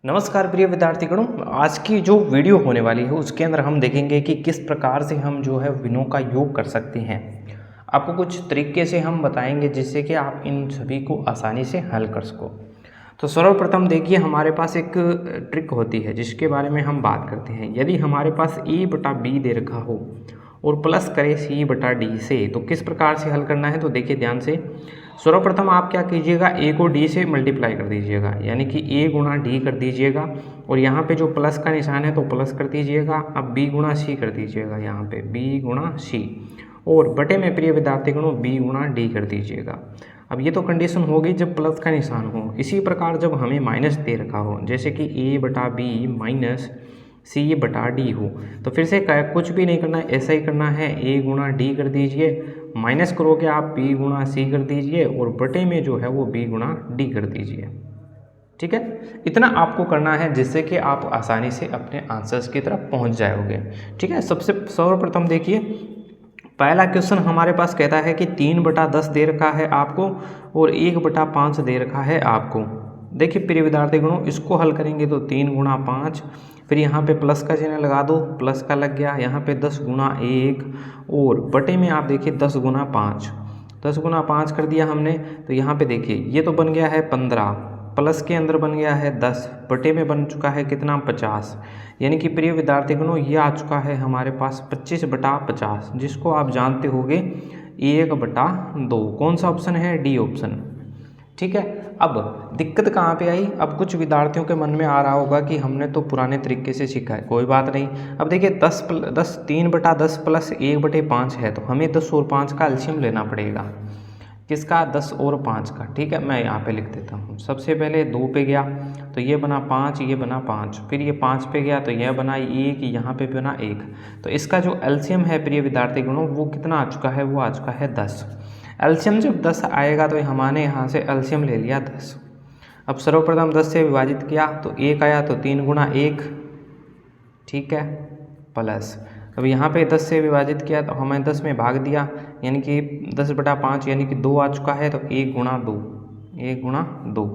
नमस्कार प्रिय विद्यार्थीगणों, आज की जो वीडियो होने वाली है उसके अंदर हम देखेंगे कि किस प्रकार से हम जो है विनों का योग कर सकते हैं। आपको कुछ तरीके से हम बताएंगे जिससे कि आप इन सभी को आसानी से हल कर सको। तो सर्वप्रथम देखिए, हमारे पास एक ट्रिक होती है जिसके बारे में हम बात करते हैं। यदि हमारे पास a/b दे रखा हो और प्लस करें c/d से, तो किस प्रकार से हल करना है तो देखिए ध्यान से। सर्वप्रथम आप क्या कीजिएगा, a को d से मल्टीप्लाई कर दीजिएगा, यानी कि a गुणा d कर दीजिएगा और यहाँ पे जो प्लस का निशान है तो प्लस कर दीजिएगा। अब b गुणा c कर दीजिएगा, यहाँ पे b गुणा c और बटे में प्रिय विद्यार्थीगणों b गुणा d कर दीजिएगा। अब ये तो कंडीशन होगी जब प्लस का निशान हो। इसी प्रकार जब हमें माइनस दे रखा हो, जैसे कि a/b माइनस c/d हो, तो फिर से कुछ भी नहीं करना है, ऐसा ही करना है। a गुणा d कर दीजिए, माइनस करोगे आप b गुणा c कर दीजिए और बटे में जो है वो b गुणा d कर दीजिए। ठीक है, इतना आपको करना है जिससे कि आप आसानी से अपने आंसर्स की तरफ पहुंच जाओगे। ठीक है, सबसे सर्वप्रथम देखिए, पहला क्वेश्चन हमारे पास कहता है कि 3/10 दे रखा है आपको और 1/5 दे रखा है आपको। देखिए प्रिय विद्यार्थीगणों, इसको हल करेंगे तो 3 गुणा 5, फिर यहाँ पे प्लस का चिन्ह लगा दो, प्लस का लग गया। यहाँ पे 10 गुणा 1 और बटे में आप देखिए 10 गुणा 5, 10 गुणा 5 कर दिया हमने। तो यहाँ पे देखिए ये तो बन गया है 15, प्लस के अंदर बन गया है 10, बटे में बन चुका है कितना 50, यानी कि प्रिय विद्यार्थीगणों ये आ चुका है हमारे पास 25/50, जिसको आप जानते होंगे 1/2। कौन सा ऑप्शन है? D option. ठीक है, अब दिक्कत कहाँ पे आई? अब कुछ विद्यार्थियों के मन में आ रहा होगा कि हमने तो पुराने तरीके से सीखा है। कोई बात नहीं, अब देखिए 3/10 प्लस 1/5 है, तो हमें 10 और 5 का एलसीएम लेना पड़ेगा। किसका? 10 और 5 का। ठीक है, मैं यहाँ पे लिख देता हूँ। सबसे पहले 2 पे गया तो ये बना 5, ये बना 5, फिर ये 5 पे गया तो यह बना 1, यहाँ पे बना 1। तो इसका जो एलसीएम है प्रिय विद्यार्थीगणों वो कितना आ चुका है? वो आ चुका है 10। एलसीएम जब 10 आएगा तो हमने यहाँ से एलसीएम ले लिया 10। अब सर्वप्रथम 10 से विभाजित किया तो 1 आया, तो 3 गुणा 1, ठीक है, प्लस। अब यहाँ पे 10 से विभाजित किया तो हमें 10 में भाग दिया, यानी कि 10/5 यानी कि 2 आ चुका है, तो 1 गुणा 2, 1 गुणा 2,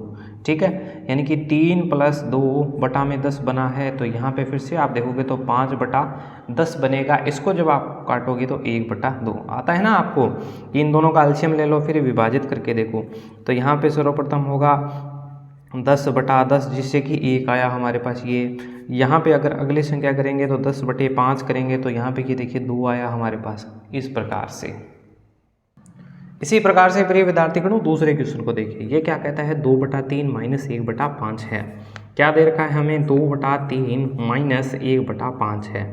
ठीक है, यानी कि 3 प्लस 2 बटा में 10 बना है। तो यहाँ पे फिर से आप देखोगे तो 5/10 बनेगा। इसको जब आप काटोगे तो 1/2 आता है ना आपको। इन दोनों का एलसीएम ले लो, फिर विभाजित करके देखो। तो यहाँ पे सर्वप्रथम होगा 10/10, जिससे कि 1 आया हमारे पास। ये यहाँ पे अगर अगली संख्या करेंगे तो 10/5 करेंगे तो यहाँ पे ये देखिए 2 आया हमारे पास। इस प्रकार से, इसी प्रकार से प्रिय विद्यार्थीगणों दूसरे क्वेश्चन को देखिए। ये क्या कहता है? 2/3 माइनस 1/5 है। क्या दे रखा है हमें? 2/3 माइनस 1/5 है।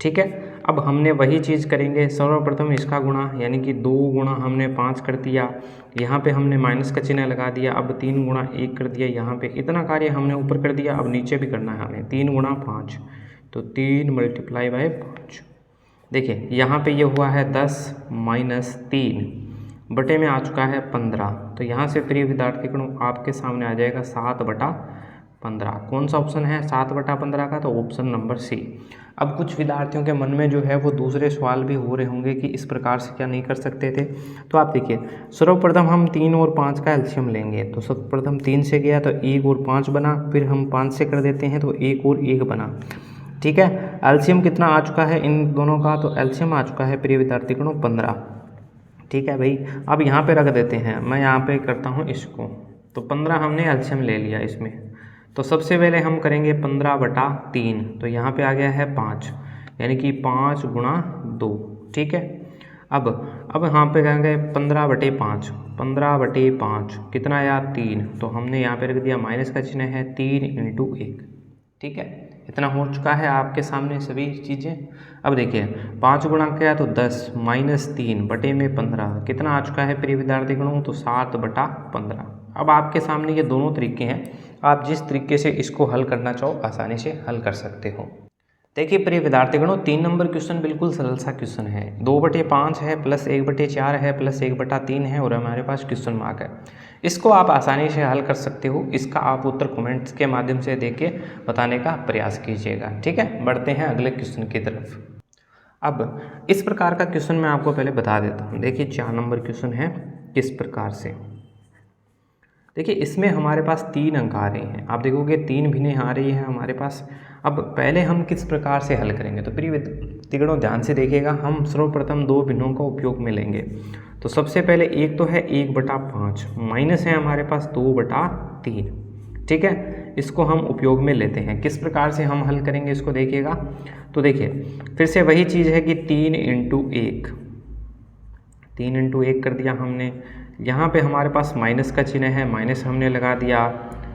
ठीक है, अब हमने वही चीज़ करेंगे। सर्वप्रथम इसका गुणा, यानी कि 2 गुणा हमने 5 कर दिया, यहाँ पे हमने माइनस का चिन्ह लगा दिया। अब 3 गुणा 1 कर दिया, यहाँ पे इतना कार्य हमने ऊपर कर दिया। अब नीचे भी करना है हमें। 3 गुणा 5 तो 3 मल्टीप्लाई बाय 5। देखिए यहाँ पे ये हुआ है 10 माइनस 3 बटे में आ चुका है 15। तो यहाँ से प्रिय विद्यार्थीगणों आपके सामने आ जाएगा 7/15। कौन सा ऑप्शन है 7/15 का? तो ऑप्शन नंबर सी। अब कुछ विद्यार्थियों के मन में जो है वो दूसरे सवाल भी हो रहे होंगे कि इस प्रकार से क्या नहीं कर सकते थे। तो आप देखिए, सर्वप्रथम हम 3 और 5 का एलसीएम लेंगे। तो सर्वप्रथम 3 से गया तो 1 और 5 बना, फिर हम 5 से कर देते हैं तो 1 और 1 बना। ठीक है, एलसीएम कितना आ चुका है इन दोनों का? तो एलसीएम आ चुका है प्रिय विद्यार्थीगणों 15। ठीक है भाई, अब यहाँ पे रख देते हैं। मैं यहाँ पे करता हूँ इसको। तो 15 हमने एलसीएम ले लिया इसमें। तो सबसे पहले हम करेंगे 15/3, तो यहाँ पे आ गया है 5, यानी कि 5 गुणा 2। ठीक है, अब यहाँ पे कहेंगे 15/5, 15/5 कितना आया? 3। तो हमने यहाँ पे रख दिया, माइनस का चिन्ह है, 3 × 1। ठीक है, इतना हो चुका है आपके सामने सभी चीज़ें। अब देखिए 5 गुणा किया तो 10 माइनस 3 बटे में 15 कितना आ चुका है प्रिय विद्यार्थीगणों? तो 7/15। अब आपके सामने ये दोनों तरीके हैं, आप जिस तरीके से इसको हल करना चाहो आसानी से हल कर सकते हो। देखिए प्रिय विद्यार्थीगणों 3 नंबर क्वेश्चन बिल्कुल सरल सा क्वेश्चन है। 2/5 है, प्लस 1/4 है, प्लस 1/3 है और हमारे पास क्वेश्चन मार्क है। इसको आप आसानी से हल कर सकते हो। इसका आप उत्तर कमेंट्स के माध्यम से देके बताने का प्रयास कीजिएगा। ठीक है, बढ़ते हैं अगले क्वेश्चन की तरफ। अब इस प्रकार का क्वेश्चन मैं आपको पहले बता देता हूँ। देखिए 4 नंबर क्वेश्चन है किस प्रकार से। देखिए इसमें हमारे पास 3 अंक आ रहे हैं, आप देखोगे 3 भिन्नें आ रही है हमारे पास। अब पहले हम किस प्रकार से हल करेंगे, तो प्रिय विद्यार्थियों ध्यान से देखिएगा, हम सर्वप्रथम 2 भिन्नों का उपयोग में लेंगे। तो सबसे पहले एक तो है 1/5 माइनस है हमारे पास 2/3, ठीक है, इसको हम उपयोग में लेते हैं। किस प्रकार से हम हल करेंगे इसको देखिएगा। तो देखिए फिर से वही चीज़ है कि 3 × 1 कर दिया हमने। यहाँ पे हमारे पास माइनस का चिन्ह है, माइनस हमने लगा दिया।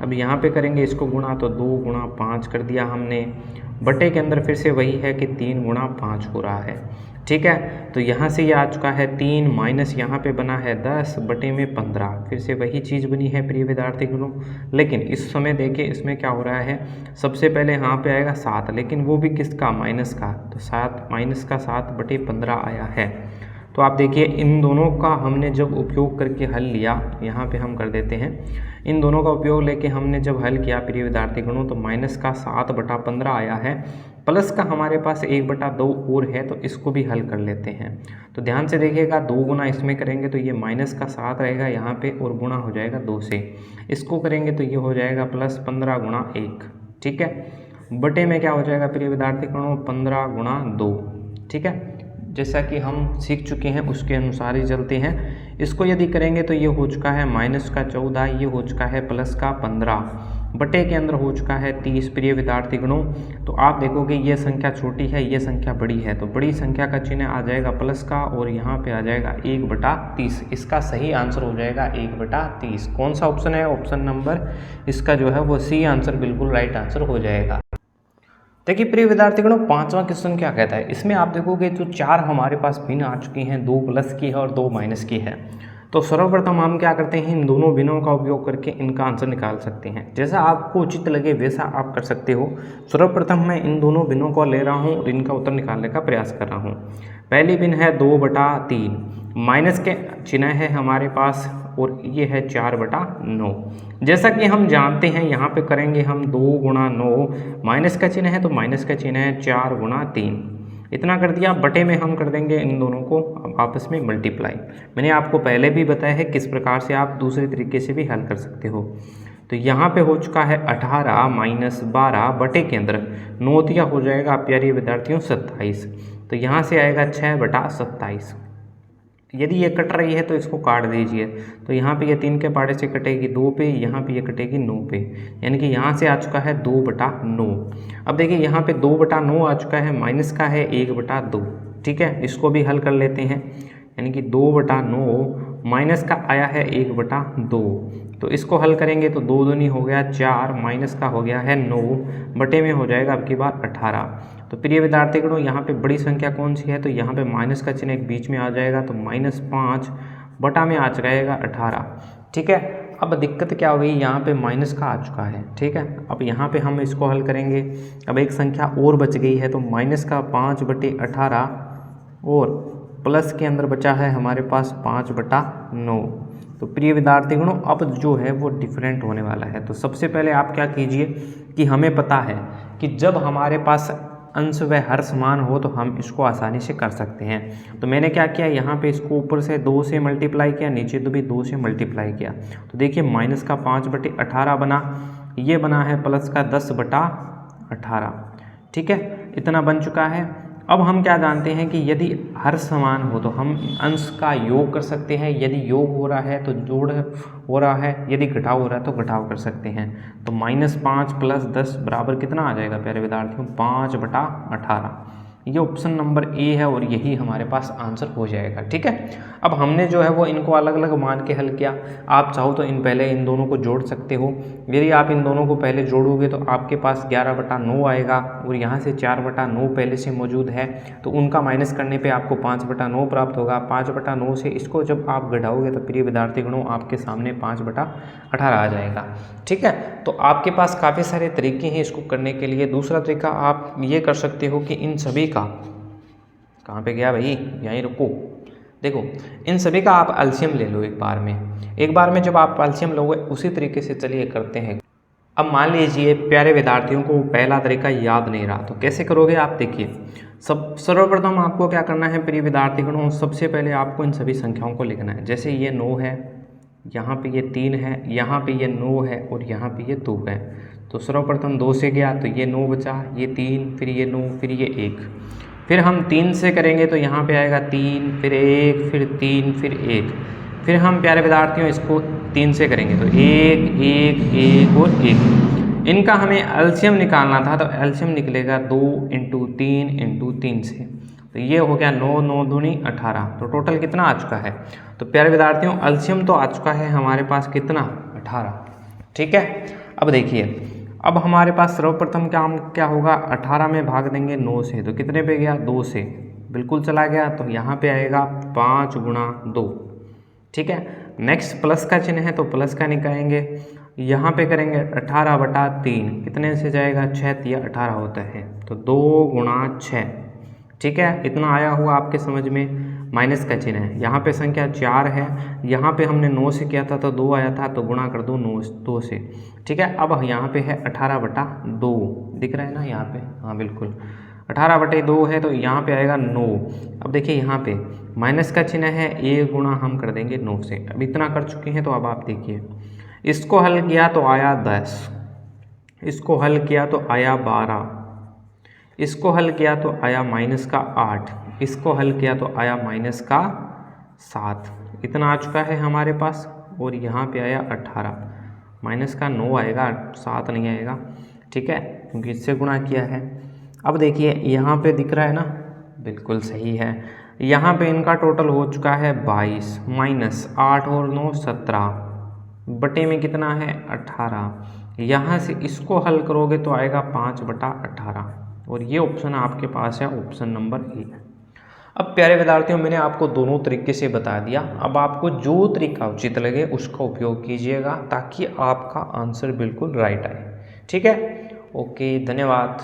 अब यहाँ पे करेंगे इसको गुणा, तो 2 × 5 कर दिया हमने। बटे के अंदर फिर से वही है कि 3 × 5 हो रहा है, ठीक है। तो यहाँ से ये आ चुका है 3 माइनस यहाँ पे बना है 10 बटे में 15, फिर से वही चीज़ बनी है प्रिय विद्यार्थियों। लेकिन इस समय देखिए इसमें क्या हो रहा है, सबसे पहले यहाँ पे आएगा 7, लेकिन वो भी किसका, माइनस का। तो 7 माइनस का 7/15 आया है। तो आप देखिए इन दोनों का हमने जब उपयोग करके हल लिया, यहाँ पे हम कर देते हैं, इन दोनों का उपयोग लेके हमने जब हल किया प्रिय विद्यार्थियों, तो माइनस का 7/15 आया है, प्लस का हमारे पास 1/2 और है, तो इसको भी हल कर लेते हैं। तो ध्यान से देखिएगा, 2 गुना इसमें करेंगे तो ये माइनस का 7 रहेगा यहाँ पे, और गुणा हो जाएगा 2 से। इसको करेंगे तो ये हो जाएगा प्लस 15 × 1, ठीक है। बटे में क्या हो जाएगा प्रिय विद्यार्थियों, 15 × 2, ठीक है। जैसा कि हम सीख चुके हैं उसके अनुसार ही चलते हैं। इसको यदि करेंगे तो ये हो चुका है माइनस का 14, ये हो चुका है प्लस का 15, बटे के अंदर हो चुका है 30 प्रिय विद्यार्थियों। तो आप देखोगे ये संख्या छोटी है, ये संख्या बड़ी है, तो बड़ी संख्या का चिन्ह आ जाएगा प्लस का, और यहाँ पे आ जाएगा 1/30। इसका सही आंसर हो जाएगा 1/30। कौन सा ऑप्शन है, ऑप्शन नंबर इसका जो है वो सी आंसर बिल्कुल राइट आंसर हो जाएगा। देखिए प्रिय विद्यार्थियों, 5वां क्वेश्चन क्या कहता है, इसमें आप देखोगे जो 4 हमारे पास भिन्न आ चुकी हैं, 2 प्लस की है और 2 माइनस की है। तो सर्वप्रथम हम क्या करते हैं, इन दोनों भिन्नों का उपयोग करके इनका आंसर निकाल सकते हैं। जैसा आपको उचित लगे वैसा आप कर सकते हो। सर्वप्रथम मैं इन दोनों भिन्नों को ले रहा हूँ और इनका उत्तर निकालने का प्रयास कर रहा हूँ। पहली भिन्न है 2/3, माइनस के चिन्ह है हमारे पास, और ये है 4/9। जैसा कि हम जानते हैं यहाँ पे करेंगे हम 2 × 9, माइनस का चिन्ह है तो माइनस का चिन्ह है 4 × 3, इतना कर दिया। बटे में हम कर देंगे इन दोनों को आपस में मल्टीप्लाई। मैंने आपको पहले भी बताया है किस प्रकार से आप दूसरे तरीके से भी हल कर सकते हो। तो यहाँ पे हो चुका है 18 माइनस 12, बटे के अंदर 9 हो जाएगा प्यारे विद्यार्थियों 27। तो यहाँ से आएगा 6/27। यदि ये कट रही है तो इसको काट दीजिए। तो यहाँ पे ये 3 के पाड़े से कटेगी 2 पे, यहाँ पे ये कटेगी 9 पे, यानी कि यहाँ से आ चुका है 2/9। अब देखिए यहाँ पे 2/9 आ चुका है, माइनस का है 1/2, ठीक है। इसको भी हल कर लेते हैं, यानी कि 2/9 माइनस का आया है 1/2। तो इसको हल करेंगे तो 2 दूनी हो गया 4, माइनस का हो गया है 9, बटे में हो जाएगा अब की बार 18। तो प्रिय विद्यार्थियों यहाँ पे बड़ी संख्या कौन सी है, तो यहाँ पे माइनस का चिन्ह एक बीच में आ जाएगा, तो -5 बटा में आ जाएगा 18, ठीक है। अब दिक्कत क्या हो गई, यहाँ पे माइनस का आ चुका है, ठीक है। अब यहाँ पे हम इसको हल करेंगे। अब एक संख्या और बच गई है, तो माइनस का 5/18 और प्लस के अंदर बचा है हमारे पास 5/9। तो प्रिय विद्यार्थियों अब जो है वो डिफरेंट होने वाला है। तो सबसे पहले आप क्या कीजिए कि हमें पता है कि जब हमारे पास अंश व हर समान हो तो हम इसको आसानी से कर सकते हैं। तो मैंने क्या किया, यहाँ पे इसको ऊपर से 2 से मल्टीप्लाई किया, नीचे तो भी 2 से मल्टीप्लाई किया। तो देखिए माइनस का 5/18 बना, ये बना है प्लस का 10/18, ठीक है, इतना बन चुका है। अब हम क्या जानते हैं कि यदि हर समान हो तो हम अंश का योग कर सकते हैं, यदि योग हो रहा है तो जोड़ हो रहा है, यदि घटाव हो रहा है तो घटाव कर सकते हैं। तो -5 + 10 बराबर कितना आ जाएगा प्यारे विद्यार्थियों, 5/18। ये ऑप्शन नंबर ए है और यही हमारे पास आंसर हो जाएगा, ठीक है। अब हमने जो है वो इनको अलग अलग मान के हल किया। आप चाहो तो पहले इन दोनों को जोड़ सकते हो। यदि आप इन दोनों को पहले जोड़ोगे तो आपके पास 11/9 आएगा, और यहाँ से 4/9 पहले से मौजूद है, तो उनका माइनस करने पे आपको 5/9 प्राप्त होगा। 5/9 से इसको जब आप घटाओगे तो प्रिय विद्यार्थियों आपके सामने 5/18 आ जाएगा, ठीक है। तो आपके पास काफ़ी सारे तरीके हैं इसको करने के लिए। दूसरा तरीका आप ये कर सकते हो कि इन सभी का, कहाँ पे गया भाई, यहीं रुको, देखो इन सभी का आप एलसीएम ले लो एक बार में जब आप एलसीएम लोगे उसी तरीके से चलिए करते हैं। अब मान लीजिए प्यारे विद्यार्थियों को पहला तरीका याद नहीं रहा, तो कैसे करोगे आप देखिए। सर्वप्रथम आपको क्या करना है प्रिय विद्यार्थियों, सबसे पहले आपको इन सभी संख्याओं को लिखना है। जैसे ये 9 है, यहाँ पे ये 3 है, यहाँ पे ये 9 है और यहाँ पे ये 2 है। तो सर्वप्रथम 2 से गया तो ये 9 बचा, ये 3, फिर ये 9, फिर ये 1। फिर हम 3 से करेंगे तो यहाँ पे आएगा 3, फिर 1, फिर 3, फिर 1। फिर हम प्यारे विद्यार्थियों इसको 3 से करेंगे तो 1, 1, 1 और 1। इनका हमें एलसीएम निकालना था, तो एलसीएम निकलेगा 2 × 3 × 3 से। तो ये हो गया 9, 9 दूनी 18। तो टोटल कितना आ चुका है? तो प्यारे विद्यार्थियों एलसीएम तो आ चुका है हमारे पास कितना? 18। ठीक है, अब देखिए, अब हमारे पास सर्वप्रथम क्या होगा? 18 में भाग देंगे 9 से, तो कितने पे गया? 2 से, बिल्कुल चला गया। तो यहाँ पे आएगा 5 × 2। ठीक है, नेक्स्ट प्लस का चिन्ह है तो प्लस का निकालेंगे। यहाँ पे करेंगे 18/3, कितने से जाएगा? 6 × 18 होता है, तो 2 × 6। ठीक है, इतना आया हुआ आपके समझ में। माइनस का चिन्ह है, यहाँ पे संख्या 4 है, यहाँ पे हमने 9 से किया था तो 2 आया था, तो गुणा कर दो 2 से। ठीक है, अब यहाँ पे है 18/2, दिख रहा है ना यहाँ पे? हाँ बिल्कुल, 18/2 है, तो यहाँ पे आएगा 9। अब देखिए यहाँ पे माइनस का चिन्ह है, ये गुणा हम कर देंगे 9 से। अब इतना कर चुके हैं, तो अब आप देखिए, इसको हल किया तो आया 10, इसको हल किया तो आया 12, इसको हल किया तो आया माइनस का 8, इसको हल किया तो आया माइनस का 7। इतना आ चुका है हमारे पास। और यहाँ पे आया 18, माइनस का 9 आएगा, 7 नहीं आएगा। ठीक है, क्योंकि इससे गुणा किया है। अब देखिए यहाँ पे दिख रहा है ना, बिल्कुल सही है। यहाँ पे इनका टोटल हो चुका है 22, माइनस 8 और 9 17, बटे में कितना है? 18। यहाँ से इसको हल करोगे तो आएगा 5/18, और ये ऑप्शन आपके पास है, ऑप्शन नंबर ए। अब प्यारे विद्यार्थियों, मैंने आपको दोनों तरीके से बता दिया। अब आपको जो तरीका उचित लगे उसका उपयोग कीजिएगा, ताकि आपका आंसर बिल्कुल राइट आए। ठीक है, ओके, धन्यवाद।